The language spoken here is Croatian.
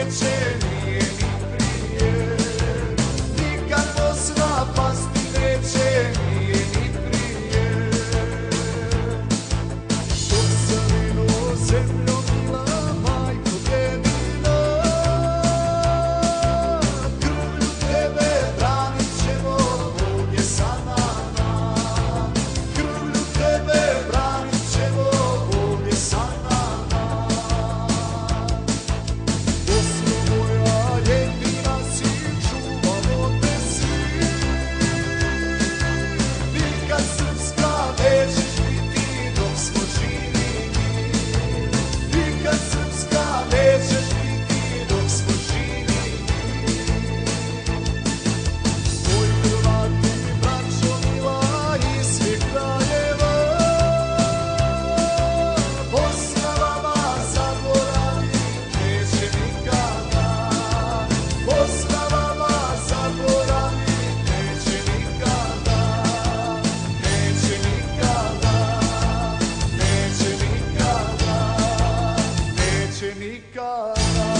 neće, nije ni prije. Nikad Bosna pasti neće, nije ni prije. Posavino zemljo mila, majko jedina, krvlju tebe branit ćemo ovdje sa nama. Krvlju tebe branit ćemo ovdje sa nama. Bosno moja jedina si, čuvamo te svi. Nikad srpska nećeš biti dok smo živi mi. Nikad srpska nećeš biti dok smo živi mi. Oj Hrvati, braćo mila iz svih kraljeva, Bosna vama zaboravit neće nikada. Bosna vama zaboravit neće nikada. Neće nikada, neće nikada, neće nikada.